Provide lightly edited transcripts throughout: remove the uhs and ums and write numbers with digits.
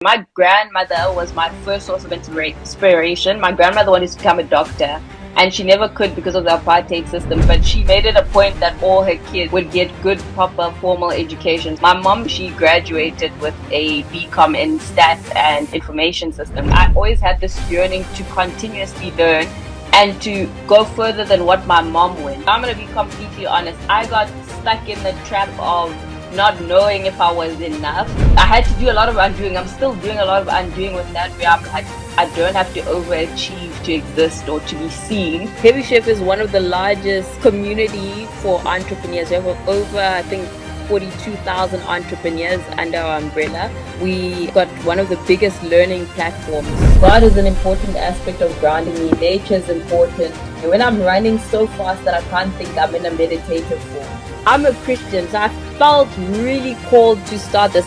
My grandmother was my first source of inspiration. My grandmother wanted to become a doctor, and she never could because of the apartheid system, but she made it a point that all her kids would get good, proper, formal educations. My mom, she graduated with a BCom in stats and information systems. I always had this yearning to continuously learn and to go further than what my mom went. I'm going to be completely honest. I got stuck in the trap of not knowing if I was enough. I had to do a lot of undoing. I'm still doing a lot of undoing with that, where I'm like, I don't have to overachieve to exist or to be seen. Heavy Chef is one of the largest community for entrepreneurs. We have over, I think, 42,000 entrepreneurs under our umbrella. We got one of the biggest learning platforms. God is an important aspect of grounding me. Nature is important. And when I'm running so fast that I can't think, I'm in a meditative form. I'm a Christian, so I felt really called to start this.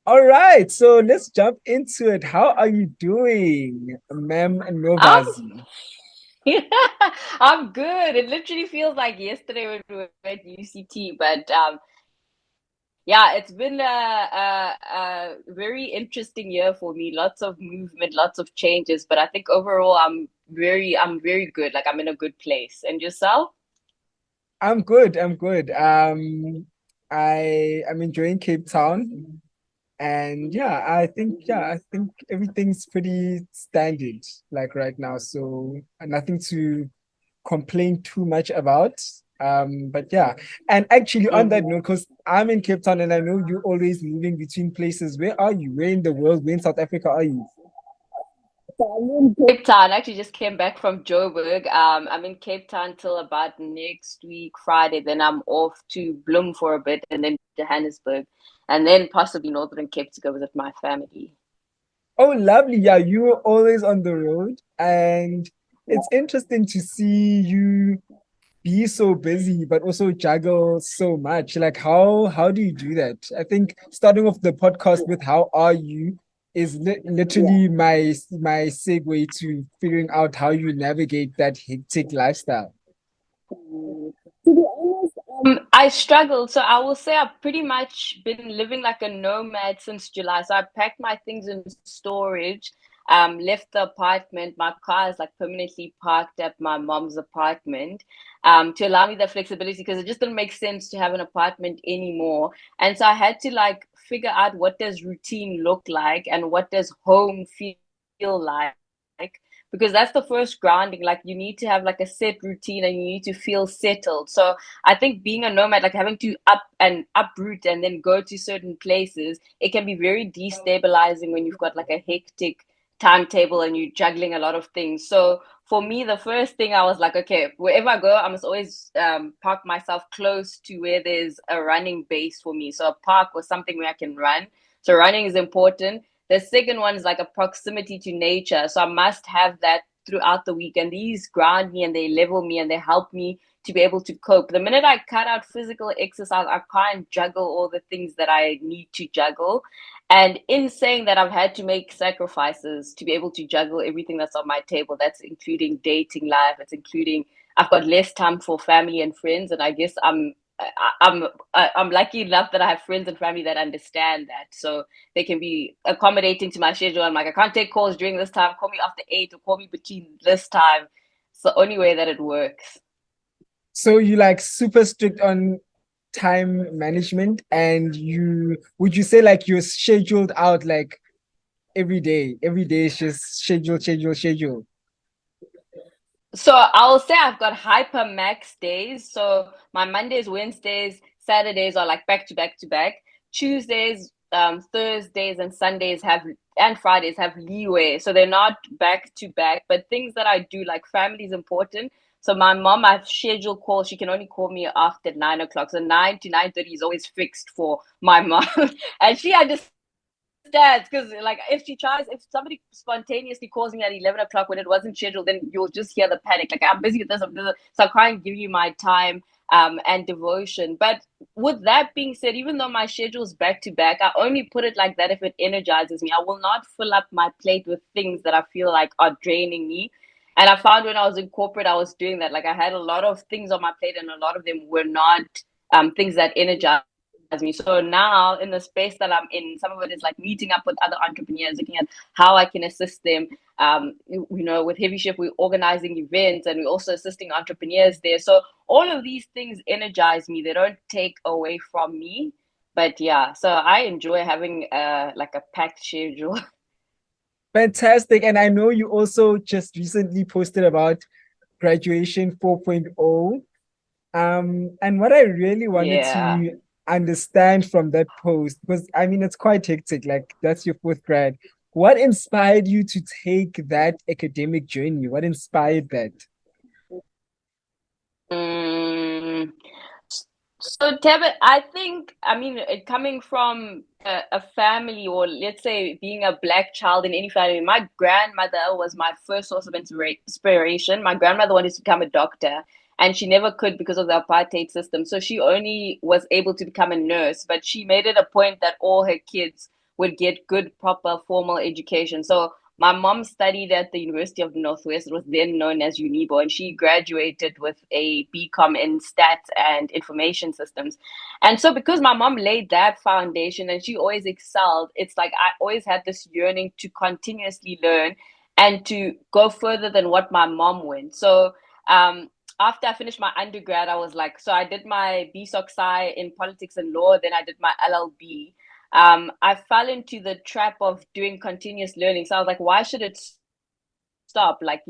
All right, so let's jump into it. How are you doing, Ma'am I'm Novazi? I'm good. It literally feels like yesterday when we were at UCT, but yeah, it's been a very interesting year for me. Lots of movement, lots of changes, but I think overall I'm very good. Like I'm in a good place. And yourself? I'm good. I'm good. I am enjoying Cape Town, and I think everything's pretty standard like right now. So nothing to complain too much about. But yeah, and actually on that Mm-hmm. note, because I'm in Cape Town and I know you're always moving between places. Where are you? Where in the world? Where in South Africa are you? So I'm in Cape Town. I actually just came back from Joburg. I'm in Cape Town till about next week, Friday. Then I'm off to Bloem for a bit and then Johannesburg. And then possibly Northern Cape to go visit my family. Oh, lovely. Yeah, you were always on the road, and it's interesting to see you be so busy, but also juggle so much. Like how do you do that? I think starting off the podcast with "How are you" is literally my segue to figuring out how you navigate that hectic lifestyle. To be honest, I struggled. So I will say I've pretty much been living like a nomad since July. So I packed my things in storage, left the apartment. My car is like permanently parked at my mom's apartment, to allow me the flexibility because it just didn't make sense to have an apartment anymore. And so I had to like figure out what does routine look like and what does home feel like, because that's the first grounding. Like you need to have like a set routine and you need to feel settled. So I think being a nomad, like having to up and uproot and then go to certain places, it can be very destabilizing when you've got like a hectic timetable and you're juggling a lot of things. So for me, the first thing I was like, okay, wherever I go, I must always park myself close to where there's a running base for me. So a park or something where I can run. So running is important. The second one is like a proximity to nature. So I must have that throughout the week. And these ground me and they level me and they help me to be able to cope. The minute I cut out physical exercise, I can't juggle all the things that I need to juggle. And in saying that, I've had to make sacrifices to be able to juggle everything that's on my table. That's including dating life. It's including I've got less time for family and friends, and I guess I'm lucky enough that I have friends and family that understand that, so they can be accommodating to my schedule. I'm like, I can't take calls during this time. Call me after 8 or call me between this time. It's the only way that it works. So you like super strict on time management, and you would you say like you're scheduled out like every day? Every day is just schedule, schedule, schedule. So I'll say I've got hyper max days. So my Mondays, Wednesdays, Saturdays are like back to back to back. Tuesdays, Thursdays, and Sundays have and Fridays have leeway. So they're not back to back. But things that I do, like family is important. So my mom, I've scheduled calls. She can only call me after 9 o'clock. So 9 to 9:30 is always fixed for my mom, and she understands because like if somebody spontaneously calls me at 11 o'clock when it wasn't scheduled, then you'll just hear the panic, like I'm busy with this, I'm busy. So I can't give you my time and devotion. But with that being said, even though my schedule's back to back, I only put it like that if it energizes me. I will not fill up my plate with things that I feel like are draining me. And I found when I was in corporate, I was doing that. Like I had a lot of things on my plate, and a lot of them were not things that energize me. So now in the space that I'm in, some of it is like meeting up with other entrepreneurs, looking at how I can assist them. With Heavy Shift, we're organizing events and we're also assisting entrepreneurs there. So all of these things energize me. They don't take away from me. But yeah, so I enjoy having like a packed schedule. Fantastic. And I know you also just recently posted about graduation 4.0. And what I really wanted Yeah. to understand from that post, because I mean, it's quite hectic, like that's your fourth grad. What inspired you to take that academic journey? What inspired that? Mm, So, Tebet, I think, I mean, coming from a family, or let's say being a black child in any family, my grandmother was my first source of inspiration. My grandmother wanted to become a doctor, and she never could because of the apartheid system. So she only was able to become a nurse, but she made it a point that all her kids would get good, proper, formal education. So my mom studied at the University of the Northwest. It was then known as UNIBO, and she graduated with a BCom in stats and information systems. And so, because my mom laid that foundation and she always excelled, it's like I always had this yearning to continuously learn and to go further than what my mom went. So, after I finished my undergrad, I was like, so I did my BSOC Sci in politics and law, then I did my LLB. I fell into the trap of doing continuous learning. So I was like, why should it stop? Like,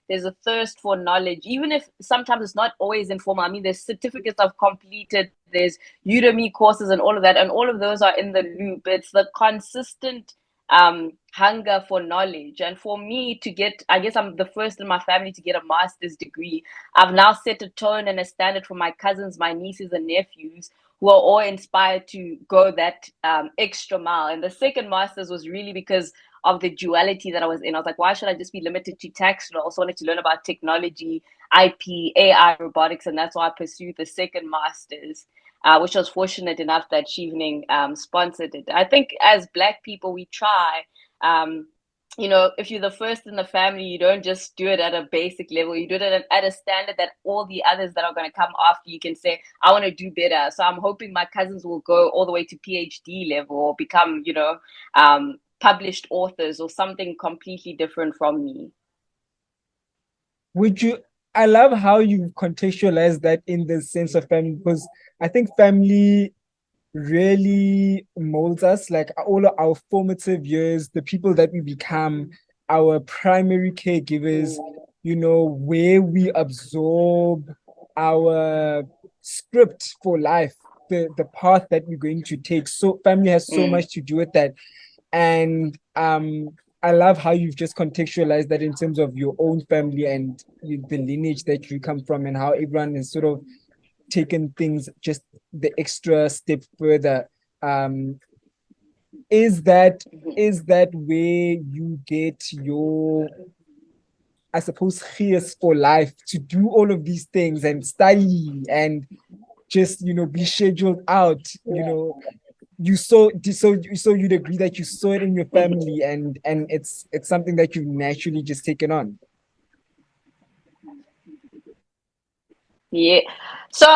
there's a thirst for knowledge, even if sometimes it's not always informal. I mean, there's certificates I've completed, there's Udemy courses and all of that, and all of those are in the loop. It's the consistent hunger for knowledge. And for me to get, I guess I'm the first in my family to get a master's degree. I've now set a tone and a standard for my cousins, my nieces, and nephews who are all inspired to go that extra mile. And the second master's was really because of the duality that I was in. I was like, why should I just be limited to text? I also wanted to learn about technology, IP, AI, robotics, and that's why I pursued the second master's, which I was fortunate enough that Chevening sponsored it. I think as Black people, we try. Um, if you're the first in the family, you don't just do it at a basic level. You do it at a standard that all the others that are going to come after you can say, I want to do better. So I'm hoping my cousins will go all the way to PhD level or become, published authors or something completely different from me. Would you? I love how you contextualize that in the sense of family, because I think family really molds us, like all of our formative years, the people that we become, our primary caregivers, where we absorb our script for life, the path that we're going to take. So family has so Mm. much to do with that. And I love how you've just contextualized that in terms of your own family and the lineage that you come from, and how everyone has sort of taken things just the extra step further. Um, is that Mhm. is that where you get your, I suppose, gears for life to do all of these things and study and just be scheduled out? So you'd agree that you saw it in your family, and it's something that you've naturally just taken on. Yeah. So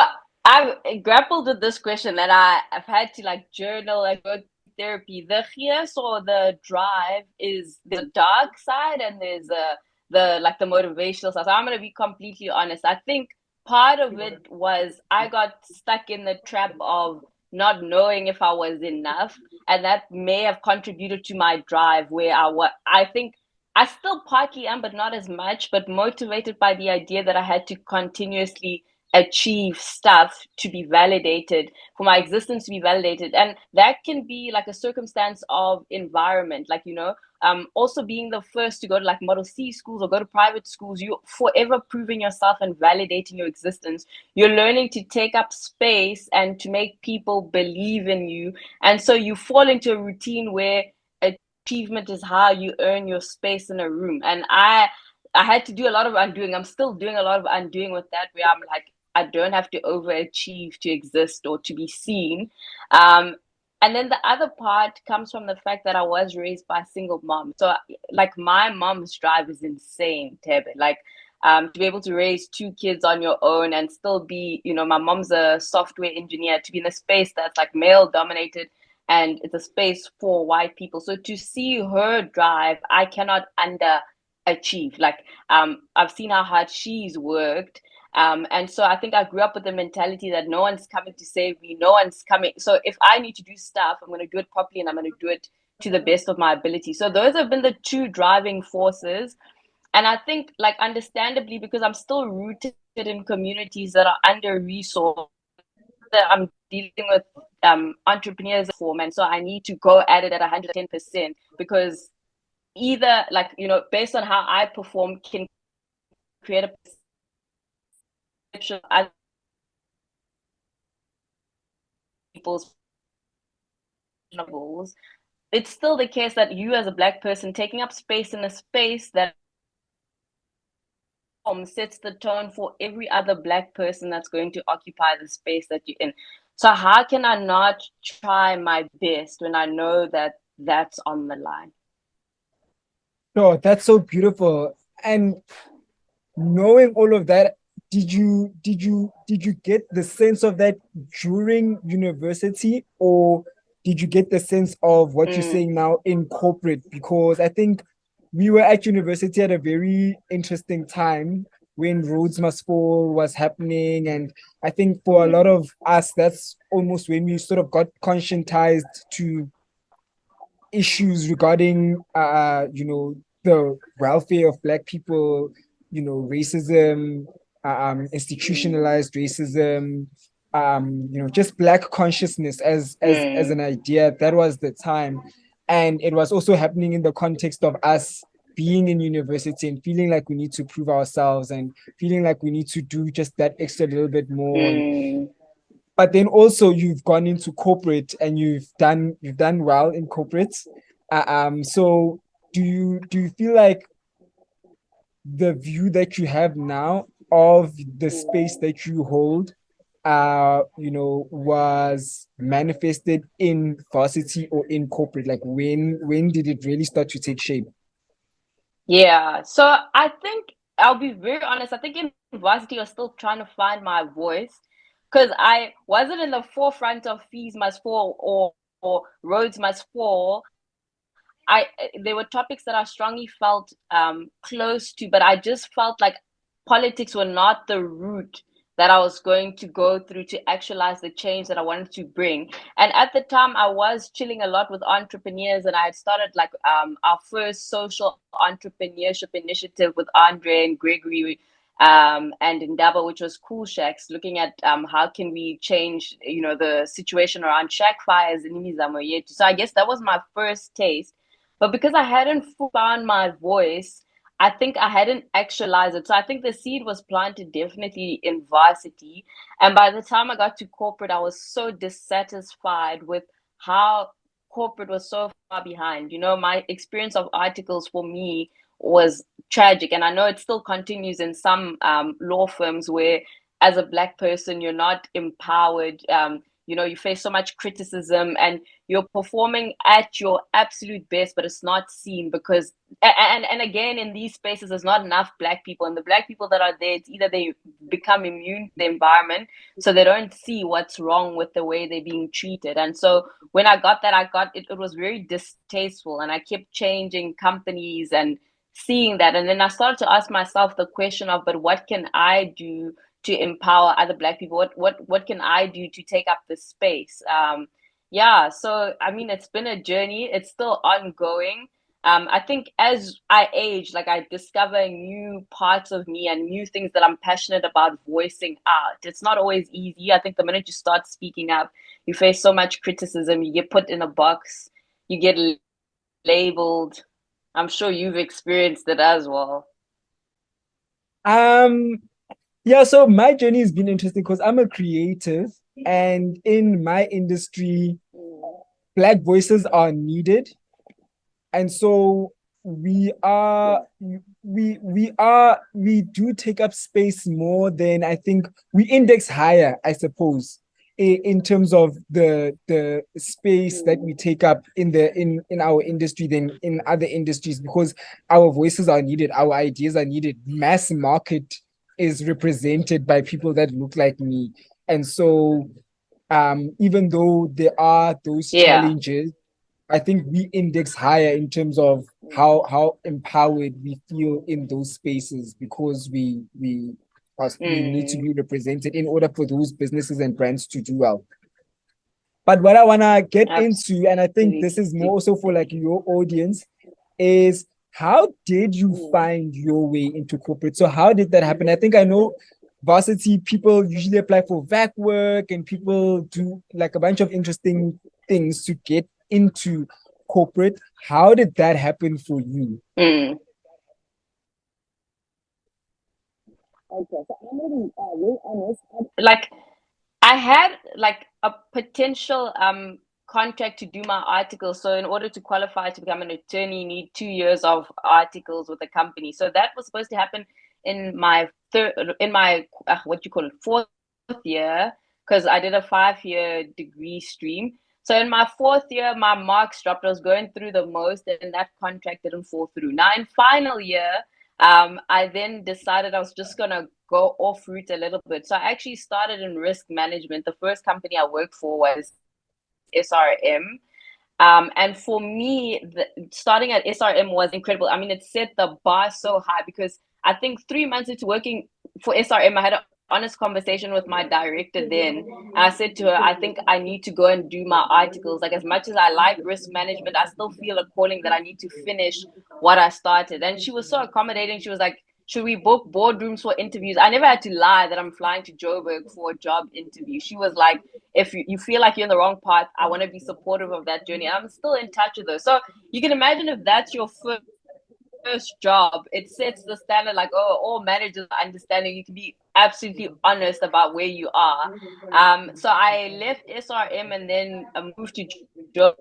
I've grappled with this question and I've had to like journal and go through therapy. The yes or the drive is there's a dark side and there's the motivational side. So I'm gonna be completely honest. I think part of it was I got stuck in the trap of not knowing if I was enough, and that may have contributed to my drive where I think I still partly am, but not as much, but motivated by the idea that I had to continuously achieve stuff to be validated, for my existence to be validated. And that can be like a circumstance of environment, like, also being the first to go to like Model C schools or go to private schools, you're forever proving yourself and validating your existence. You're learning to take up space and to make people believe in you. And so you fall into a routine where achievement is how you earn your space in a room. And I had to do a lot of undoing. I'm still doing a lot of undoing with that, where I'm like, I don't have to overachieve to exist or to be seen. Um, and then the other part comes from the fact that I was raised by a single mom. So, like, my mom's drive is insane, Tebe. Like, to be able to raise two kids on your own and still be, my mom's a software engineer, to be in a space that's like male dominated and it's a space for white people. So to see her drive, I cannot underachieve. Like, I've seen how hard she's worked. And so I think I grew up with the mentality that no one's coming to save me, no one's coming. So if I need to do stuff, I'm going to do it properly and I'm going to do it to the best of my ability. So those have been the two driving forces. And I think, like, understandably, because I'm still rooted in communities that are under resourced, that I'm dealing with entrepreneurs form, and so I need to go at it at 110% because either, like, based on how I perform, can create a perception of other people's goals. It's still the case that you, as a Black person, taking up space in a space that sets the tone for every other Black person that's going to occupy the space that you're in. So how can I not try my best when I know that that's on the line? No, that's so beautiful. And knowing all of that, did you get the sense of that during university, or did you get the sense of what you're Mm, saying now in corporate? Because I think we were at university at a very interesting time when Roads Must Fall was happening. And I think for a lot mm, of us, that's almost when we sort of got conscientized to issues regarding the welfare of Black people, racism, institutionalized racism, just Black consciousness as mm, an idea. That was the time. And it was also happening in the context of us being in university and feeling like we need to prove ourselves and feeling like we need to do just that extra little bit more. And mm. but then also you've gone into corporate and you've done well in corporate. So do you feel like the view that you have now of the space that you hold was manifested in varsity or in corporate? Like when did it really start to take shape? Yeah. So I think I'll be very honest. I think in varsity, I was still trying to find my voice because I wasn't in the forefront of fees must fall or roads must fall. I There were topics that I strongly felt close to, but I just felt like politics were not the route that I was going to go through to actualize the change that I wanted to bring. And at the time, I was chilling a lot with entrepreneurs, and I had started like our first social entrepreneurship initiative with Andre and Gregory. And Indaba, which was Cool Shacks, looking at how can we change, the situation around shack fires in Imizamo yetu. So I guess that was my first taste, but because I hadn't found my voice, I think I hadn't actualized it. So I think the seed was planted definitely in varsity. And by the time I got to corporate, I was so dissatisfied with how corporate was so far behind. My experience of articles for me was tragic. And I know it still continues in some law firms where, as a Black person, you're not empowered. You face so much criticism and you're performing at your absolute best, but it's not seen because and again, in these spaces there's not enough Black people, and the Black people that are there, it's either they become immune to the environment, so they don't see what's wrong with the way they're being treated. And so when I got that, it was very distasteful, and I kept changing companies and seeing that. And then I started to ask myself the question of, but what can I do to empower other Black people? What can I do to take up this space? Yeah, so I mean, it's been a journey. It's still ongoing. I think as I age, like, I discover new parts of me and new things that I'm passionate about voicing out. It's not always easy. I think the minute you start speaking up, you face so much criticism. You get put in a box. You get labeled. I'm sure you've experienced it as well. Um, yeah, so my journey has been interesting because I'm a creative, and in my industry, Black voices are needed. And so we do take up space more than I think we index higher, I suppose, in terms of the space that we take up in our industry than in other industries, because our voices are needed, our ideas are needed. Mass market is represented by people that look like me. And so even though there are those Yeah. challenges, I think we index higher in terms of how empowered we feel in those spaces, because we need to Mm, be represented in order for those businesses and brands to do well. But what I wanna get into, and I think this is absolutely. more so for like your audience, is how did you find your way into corporate? So how did that happen? I think I know varsity people usually apply for VAC work and people do like a bunch of interesting things to get into corporate. How did that happen for you? Mm. Okay, so I'm gonna be real honest. Like I had like a potential contract to do my articles. So in order to qualify to become an attorney, you need 2 years of articles with the company. So that was supposed to happen in my what you call it, fourth year, because I did a 5 year degree stream. So in my fourth year, my marks dropped. I was going through the most, and that contract didn't fall through. Now in final year, I then decided I was just gonna go off route a little bit. So I actually started in risk management. The first company I worked for was SRM. And for me, starting at SRM was incredible. I mean, it set the bar so high because I think 3 months into working for SRM, I had an honest conversation with my director then. And I said to her, I think I need to go and do my articles. Like, as much as I like risk management, I still feel a calling that I need to finish what I started. And she was so accommodating. She was like, should we book boardrooms for interviews? I never had to lie that I'm flying to Joburg for a job interview. She was like, if you feel like you're in the wrong path, I want to be supportive of that journey. And I'm still in touch with her. So you can imagine if that's your first job, it sets the standard like, oh, all managers are understanding. You can be absolutely honest about where you are. So I left SRM and then moved to Joburg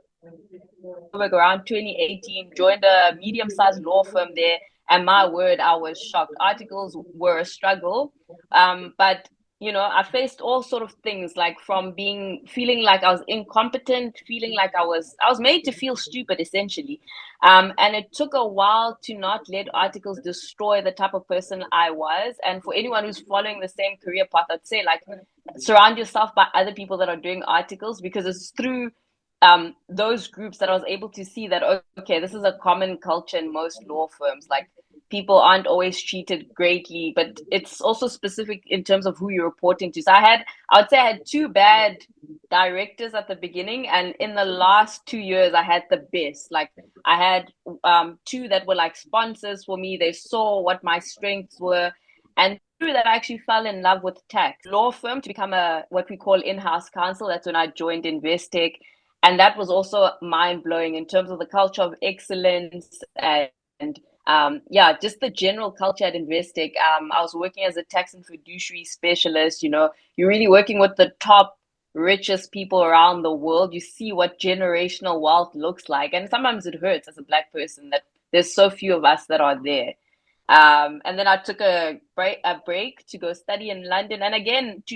around 2018, joined a medium sized law firm there. And my word, I was shocked. Articles were a struggle. But I faced all sort of things, like from feeling like I was incompetent, feeling like I was made to feel stupid essentially. And it took a while to not let articles destroy the type of person I was. And for anyone who's following the same career path, I'd say like surround yourself by other people that are doing articles, because it's through those groups that I was able to see that, okay, this is a common culture in most law firms. Like, people aren't always treated greatly, but it's also specific in terms of who you're reporting to. So I would say I had two bad directors at the beginning, and in the last 2 years I had the best. Like, I had two that were like sponsors for me. They saw what my strengths were, and through that I actually fell in love with tax law firm to become a what we call in-house counsel. That's when I joined Investec, and that was also mind blowing in terms of the culture of excellence and yeah, just the general culture at Investec. I was working as a tax and fiduciary specialist. You're really working with the top richest people around the world. You see what generational wealth looks like, and sometimes it hurts as a Black person that there's so few of us that are there. And then I took a break to go study in London, and again to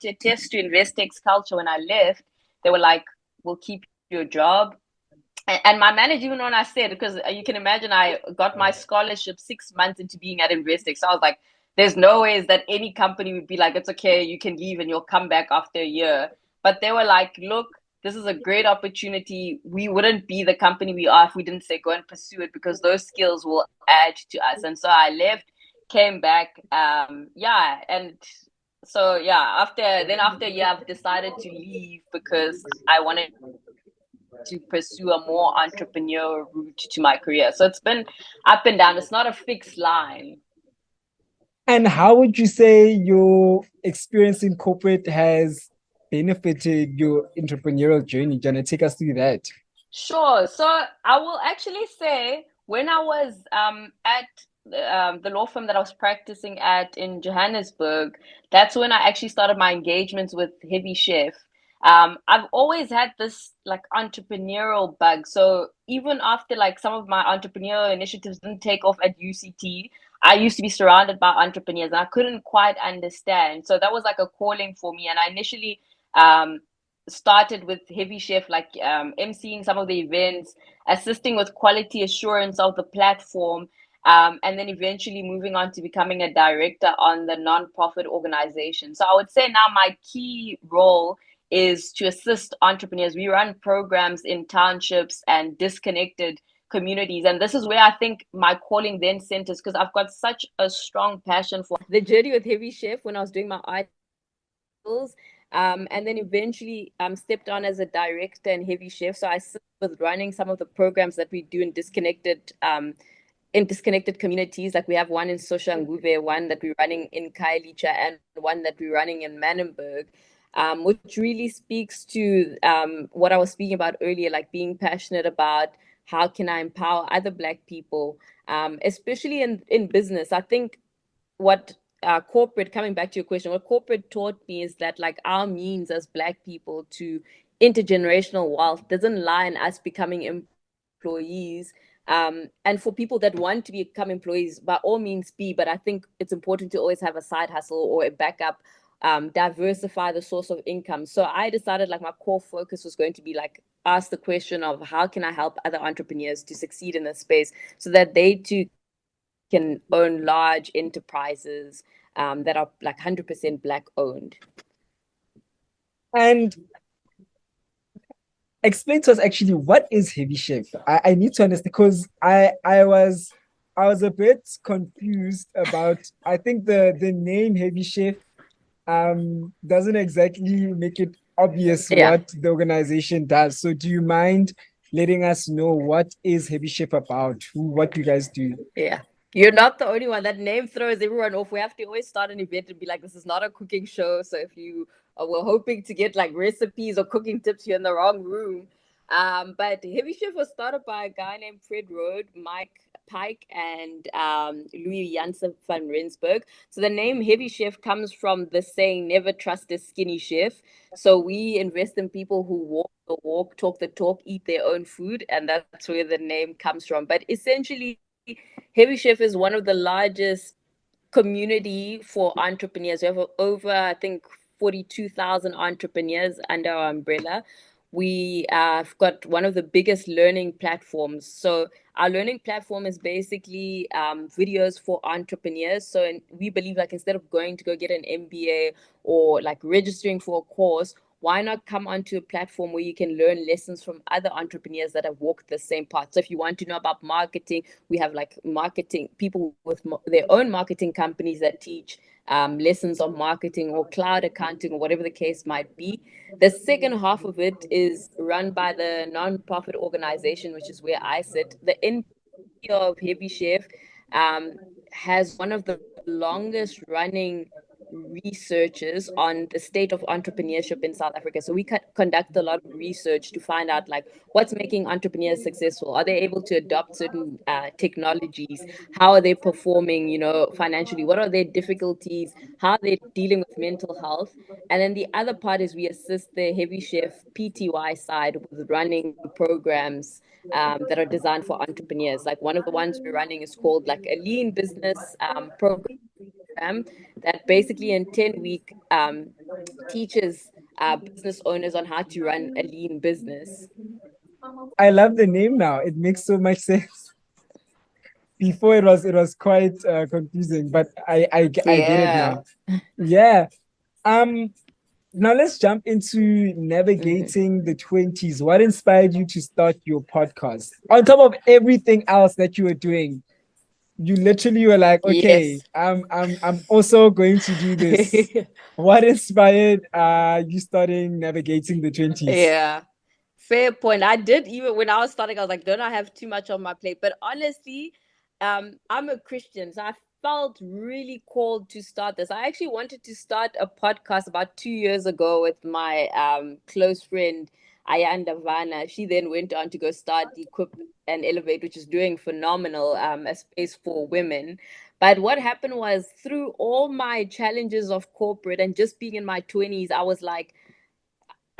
attest to Investec's culture. When I left, they were like, "We'll keep your job." And my manager, even when I said, because you can imagine, I got my scholarship 6 months into being at Investec, so I was like, "There's no ways that any company would be like, it's okay, you can leave and you'll come back after a year." But they were like, "Look, this is a great opportunity. We wouldn't be the company we are if we didn't say go and pursue it, because those skills will add to us." And so I left, came back, yeah, and so yeah, after a year, I've decided to leave because I wanted to pursue a more entrepreneurial route to my career. So it's been up and down. It's not a fixed line. And how would you say your experience in corporate has benefited your entrepreneurial journey? Jana, take us through that. Sure. So I will actually say, when I was at the law firm that I was practicing at in Johannesburg, that's when I actually started my engagements with Heavy Chef. I've always had this like entrepreneurial bug. So even after like some of my entrepreneurial initiatives didn't take off at UCT, I used to be surrounded by entrepreneurs and I couldn't quite understand. So that was like a calling for me. And I initially started with Heavy Chef, like emceeing some of the events, assisting with quality assurance of the platform, and then eventually moving on to becoming a director on the non-profit organization. So I would say now my key role is to assist entrepreneurs. We run programs in townships and disconnected communities, and this is where I think my calling then centers, because I've got such a strong passion for the journey with Heavy Chef when I was doing my articles, and then eventually stepped on as a director in Heavy Chef. So I sit with running some of the programs that we do in disconnected communities. Like we have one in Soshanguve, one that we're running in Kailicha, and one that we're running in Manenberg, which really speaks to what I was speaking about earlier, like being passionate about how can I empower other Black people, especially in business. I think what corporate, coming back to your question, what corporate taught me is that like our means as Black people to intergenerational wealth doesn't lie in us becoming employees. And for people that want to become employees, by all means be, but I think it's important to always have a side hustle or a backup, diversify the source of income. So I decided like my core focus was going to be like ask the question of how can I help other entrepreneurs to succeed in this space so that they too can own large enterprises that are like 100% Black owned. And explain to us actually what is Heavy Chef. I need to understand because I was a bit confused about I think the name Heavy Chef doesn't exactly make it obvious Yeah. what the organization does. So do you mind letting us know what is Heavy Chef about? What do you guys do? Yeah. You're not the only one. That name throws everyone off. We have to always start an event and be like, this is not a cooking show. So if you were hoping to get like recipes or cooking tips, you're in the wrong room. But Heavy Chef was started by a guy named Fred Rode, Mike Pike, and Louis Janssen van Rensburg. So the name Heavy Chef comes from the saying, never trust a skinny chef. So we invest in people who walk the walk, talk the talk, eat their own food. And that's where the name comes from. But essentially, Heavy Chef is one of the largest community for entrepreneurs. We have over, I think, 42,000 entrepreneurs under our umbrella. We have got one of the biggest learning platforms. So our learning platform is basically videos for entrepreneurs. So we believe like instead of going to go get an MBA or like registering for a course, why not come onto a platform where you can learn lessons from other entrepreneurs that have walked the same path? So if you want to know about marketing, we have like marketing people with their own marketing companies that teach lessons on marketing or cloud accounting or whatever the case might be. The second half of it is run by the non-profit organization, which is where I sit. The NPO of Heavy Chef has one of the longest running researches on the state of entrepreneurship in South Africa. So we conduct a lot of research to find out like what's making entrepreneurs successful. Are they able to adopt certain technologies? How are they performing, financially? What are their difficulties? How are they dealing with mental health? And then the other part is we assist the Heavy Chef PTY side with running programs that are designed for entrepreneurs. Like one of the ones we're running is called like a lean business program that basically in 10 week teaches business owners on how to run a lean business. I love the name now. It makes so much sense. Before it was quite confusing, but I get it Yeah. now. Yeah. Um, Now let's jump into Mm-hmm. navigating the 20s. What inspired you to start your podcast? On top of everything else that you were doing, you literally were like, okay, Yes. I'm also going to do this. What inspired you starting navigating the 20s? Yeah. Fair point. I did, even when I was starting, I was like, don't I have too much on my plate? But honestly, I'm a Christian, so I felt really called to start this. I actually wanted to start a podcast about 2 years ago with my close friend Ayanda Vana. She then went on to go start Equip and Elevate, which is doing phenomenal, a space for women. But what happened was through all my challenges of corporate and just being in my 20s, I was like,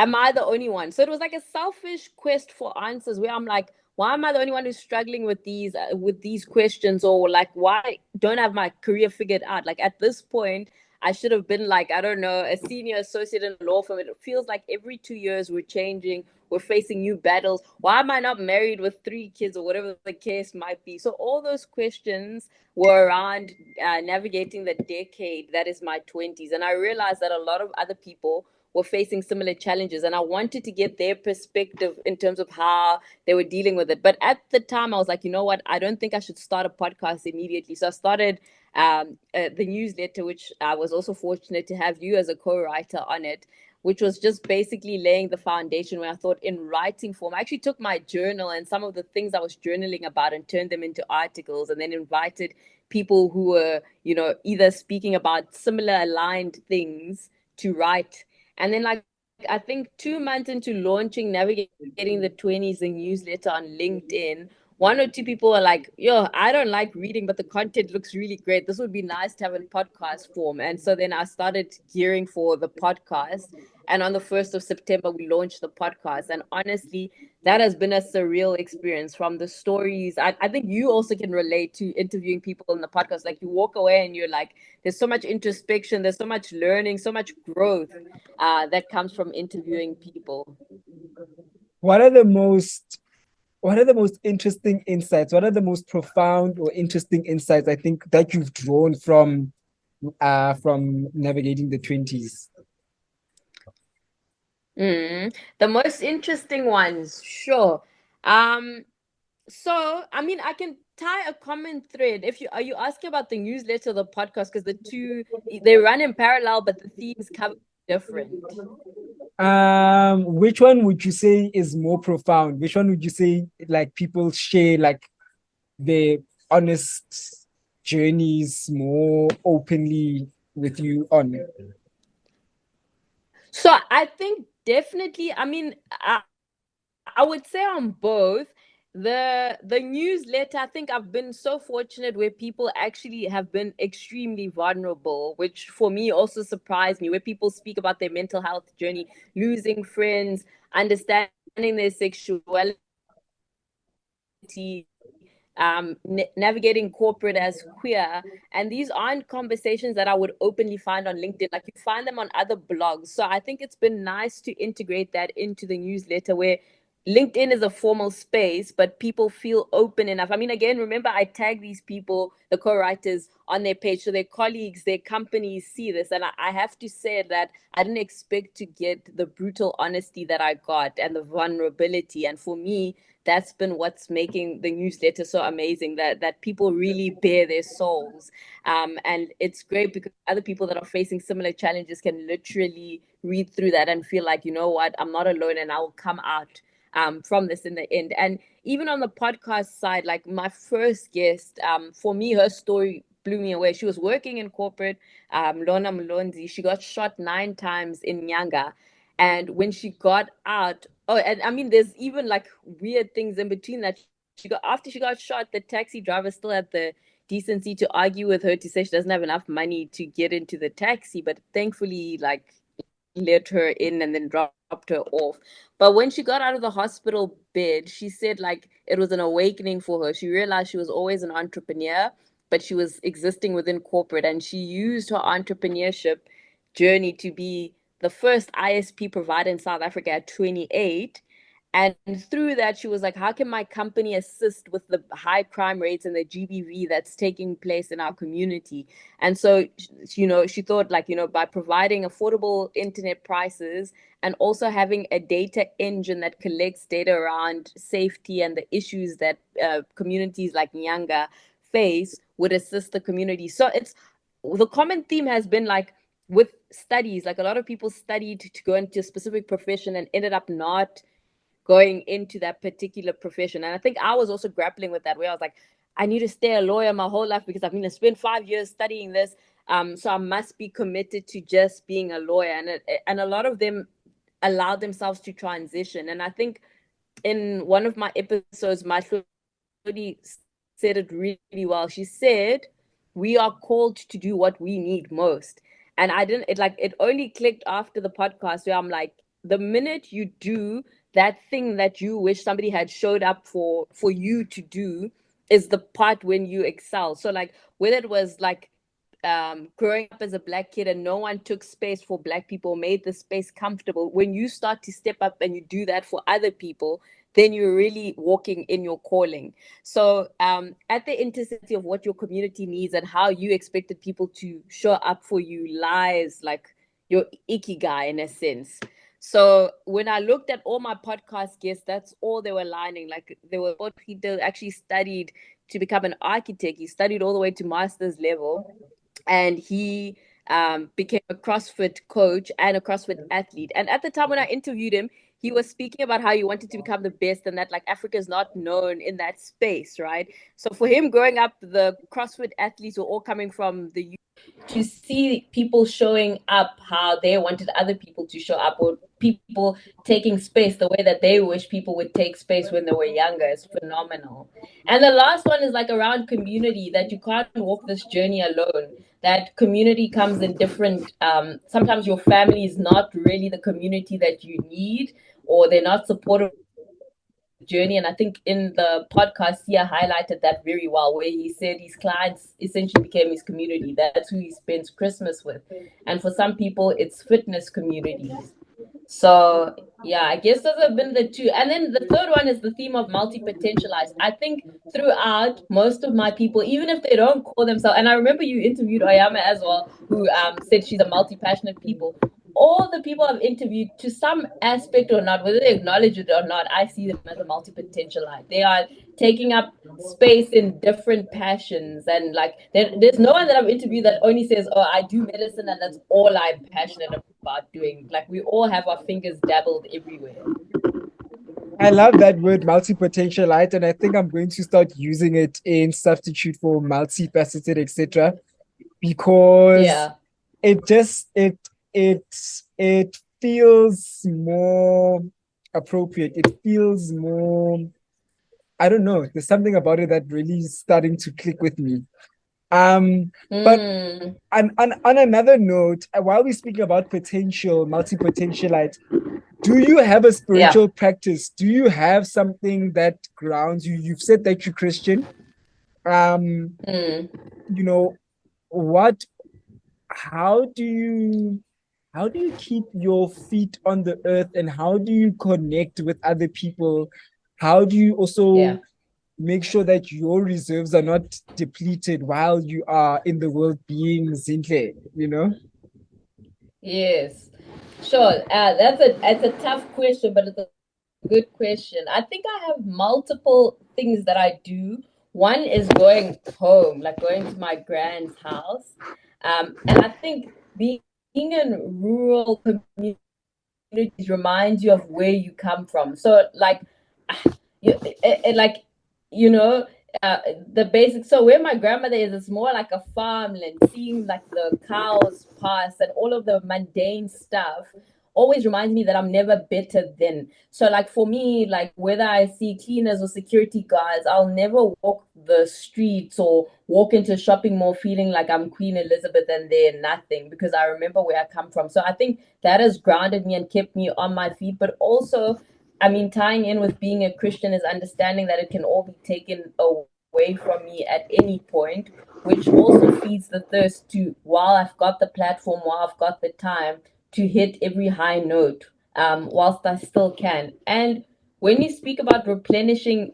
am I the only one? So it was like a selfish quest for answers where I'm like, why am I the only one who's struggling with these questions, or like why don't I have my career figured out? Like at this point, I should have been like, I don't know, a senior associate in a law firm. It feels like every 2 years we're changing, we're facing new battles. Why am I not married with 3 kids or whatever the case might be? So all those questions were around navigating the decade that is my 20s. And I realized that a lot of other people were facing similar challenges. And I wanted to get their perspective in terms of how they were dealing with it. But at the time, I was like, you know what? I don't think I should start a podcast immediately. So I started the newsletter, which I was also fortunate to have you as a co-writer on it, which was just basically laying the foundation where I thought in writing form. I actually took my journal and some of the things I was journaling about and turned them into articles, and then invited people who were, either speaking about similar aligned things to write. And then, like, I think 2 months into launching Navigating the 20s, the newsletter on LinkedIn, one or two people are like, yo, I don't like reading, but the content looks really great. This would be nice to have in podcast form. And so then I started gearing for the podcast. And on the 1st of September, we launched the podcast. And honestly, that has been a surreal experience from the stories. I think you also can relate to interviewing people in the podcast. Like, you walk away and you're like, there's so much introspection, there's so much learning, so much growth that comes from interviewing people. What are the most what are the most interesting insights? What are the most profound or interesting insights I think that you've drawn from navigating the 20s? The most interesting ones, sure. Um, so I mean, I can tie a common thread. If you are you asking about the newsletter or the podcast, because the two, they run in parallel, but the themes cover different. Which one would you say is more profound? Which one would you say like people share like their honest journeys more openly with you on? So I think definitely, I mean, I would say on both. The newsletter, I think I've been so fortunate where people actually have been extremely vulnerable, which for me also surprised me, where people speak about their mental health journey, losing friends, understanding their sexuality, navigating corporate as queer. And these aren't conversations that I would openly find on LinkedIn. Like, you find them on other blogs. So I think it's been nice to integrate that into the newsletter, where LinkedIn is a formal space, but people feel open enough. I mean, again, remember, I tag these people, the co-writers, on their page, so their colleagues, their companies see this. And I have to say that I didn't expect to get the brutal honesty that I got and the vulnerability. And for me, that's been what's making the newsletter so amazing, that people really bare their souls. And it's great because other people that are facing similar challenges can literally read through that and feel like, you know what, I'm not alone, and I will come out from this in the end. And even on the podcast side, like my first guest, for me, her story blew me away. She was working in corporate, Lona Mlonzi. She got shot 9 times in Nyanga. And when she got out, oh, and I mean, there's even like weird things in between that. She got After she got shot, the taxi driver still had the decency to argue with her to say she doesn't have enough money to get into the taxi, but thankfully, like, let her in and then dropped her off. But when she got out of the hospital bed, she said like it was an awakening for her. She realized she was always an entrepreneur, but she was existing within corporate, and she used her entrepreneurship journey to be the first ISP provider in South Africa at 28. And through that, she was like, how can my company assist with the high crime rates and the GBV that's taking place in our community? And so, she thought, like, by providing affordable internet prices and also having a data engine that collects data around safety and the issues that communities like Nyanga face, would assist the community. So the common theme has been like, with studies, like a lot of people studied to go into a specific profession and ended up not going into that particular profession. And I think I was also grappling with that, where I was like, I need to stay a lawyer my whole life because I'm going to spend 5 years studying this. So I must be committed to just being a lawyer. And a lot of them allowed themselves to transition. And I think in one of my episodes, my Shodi said it really well. She said, we are called to do what we need most. And I didn't, it only clicked after the podcast where I'm like, the minute you do that thing that you wish somebody had showed up for you to do, is the part when you excel. So like, whether it was like growing up as a black kid and no one took space for black people, made the space comfortable. When you start to step up and you do that for other people, then you're really walking in your calling. So at the intersection of what your community needs and how you expected people to show up for you lies like your ikigai in a sense. So when I looked at all my podcast guests, that's all they were lining. Like there were people actually studied to become an architect. He studied all the way to master's level, and he became a CrossFit coach and a CrossFit athlete. And at the time when I interviewed him, he was speaking about how he wanted to become the best and that like Africa is not known in that space, right? So for him growing up, the CrossFit athletes were all coming from the to see people showing up how they wanted other people to show up, or people taking space the way that they wish people would take space when they were younger is phenomenal. And the last one is like around community, that you can't walk this journey alone. That community comes in different, sometimes your family is not really the community that you need, or they're not supportive journey. And I think in the podcast, Sia highlighted that very well, where he said his clients essentially became his community. That's who he spends Christmas with. And for some people, it's fitness communities. So yeah, I guess those have been the two. And then the third one is the theme of multi-potentialized. I think throughout, most of my people, even if they don't call themselves, and I remember you interviewed Oyama as well, who said she's a multi-passionate people. All the people I've interviewed, to some aspect or not, whether they acknowledge it or not, I see them as a multi-potentialite. They are taking up space in different passions, and like there's no one that I've interviewed that only says, "Oh, I do medicine and that's all I'm passionate about doing." Like we all have our fingers dabbled everywhere. I love that word multi-potentialite, and I think I'm going to start using it in substitute for multifaceted, etc. Because Yeah. it just it it feels more appropriate. It feels more, I don't know. There's something about it that really is starting to click with me. But Mm, on another note, while we're speaking about potential, multi-potentialite, do you have a yeah. spiritual practice? Do you have something that grounds you? You've said that you're Christian. Um, Mm, you know, what, how do you how do you keep your feet on the earth, and how do you connect with other people? How do you yeah. also make sure that your reserves are not depleted while you are in the world being Zinhle, you know? Yes. Sure. That's a tough question, but it's a good question. I think I have multiple things that I do. One is going home, like going to my grand's house. And I think being in rural communities reminds you of where you come from. So, like, like, you know, uh, the basics. So where my grandmother is, it's more like a farmland. Seeing like the cows pass and all of the mundane stuff always reminds me that I'm never better than. So like for me, like whether I see cleaners or security guards, I'll never walk the streets or walk into a shopping mall feeling like I'm Queen Elizabeth and they're nothing, because I remember where I come from. So I think that has grounded me and kept me on my feet. But also, I mean, tying in with being a Christian is understanding that it can all be taken away from me at any point, which also feeds the thirst to, while I've got the platform, while I've got the time, to hit every high note, whilst I still can. And when you speak about replenishing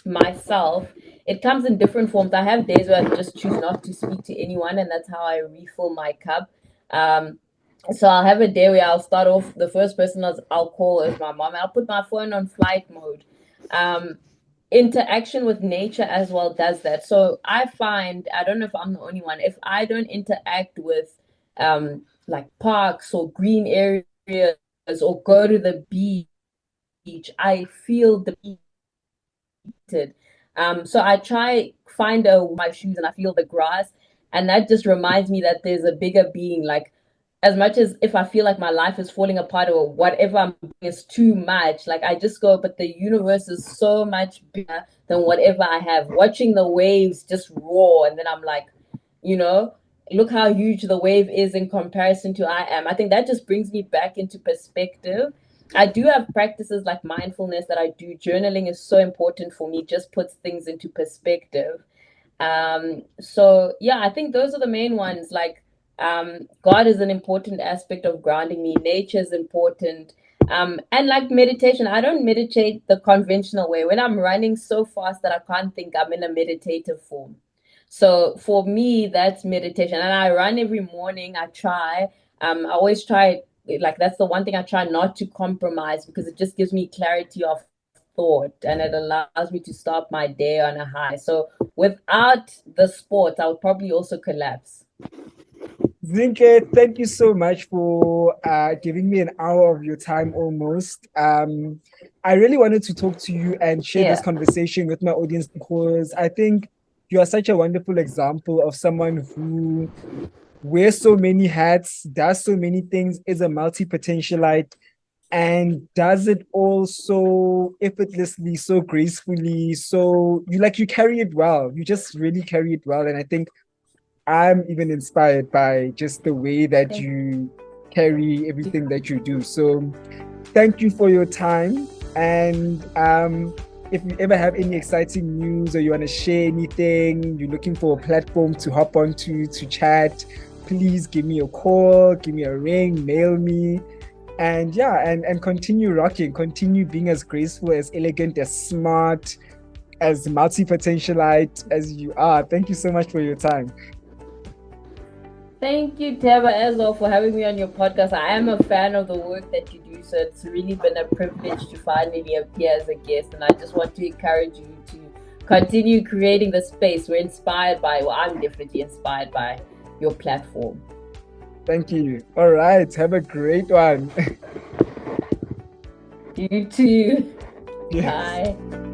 myself, it comes in different forms. I have days where I just choose not to speak to anyone, and that's how I refill my cup. Um, so I'll have a day where I'll start off, the first person I'll call is my mom. I'll put my phone on flight mode. Um, Interaction with nature as well does that. So I find, I don't know if I'm the only one, if I don't interact with like parks or green areas or go to the beach, I feel depleted. So I try find my shoes and I feel the grass, and that just reminds me that there's a bigger being. Like as much as if I feel like my life is falling apart or whatever I'm doing is too much, like I just go, but the universe is so much bigger than whatever I have. Watching the waves just roar, and then I'm like, you know, look how huge the wave is in comparison to I am. I think that just brings me back into perspective. I do have practices like mindfulness that I do. Journaling is so important for me, just puts things into perspective. So yeah, I think those are the main ones. Like, God is an important aspect of grounding me. Nature is important. And like meditation, I don't meditate the conventional way. When I'm running so fast that I can't think, I'm in a meditative form. So for me, that's meditation. And I run every morning. I try. I always try, like, that's the one thing I try not to compromise, because it just gives me clarity of thought and it allows me to start my day on a high. So without the sport, I would probably also collapse. Zinhle, thank you so much for giving me an hour of your time almost. I really wanted to talk to you and share this Yeah. conversation with my audience because I think you are such a wonderful example of someone who wears so many hats, does so many things, is a multi-potentialite, and does it all so effortlessly, so gracefully. So you carry it well. You just really carry it well. And I think I'm even inspired by just the way that Thank you carry you. everything that you do. So thank you for your time. And if you ever have any exciting news or you want to share anything, you're looking for a platform to hop onto to chat, please give me a call, give me a ring, mail me. And yeah, and continue rocking, continue being as graceful, as elegant, as smart, as multi-potentialite as you are. Thank you so much for your time. Thank you, Thebe, as well, for having me on your podcast. I am a fan of the work that you do, so it's really been a privilege to finally appear as a guest. And I just want to encourage you to continue creating the space. We're inspired by, well, I'm definitely inspired by your platform. Thank you. All right. Have a great one. You too. Yes. Bye.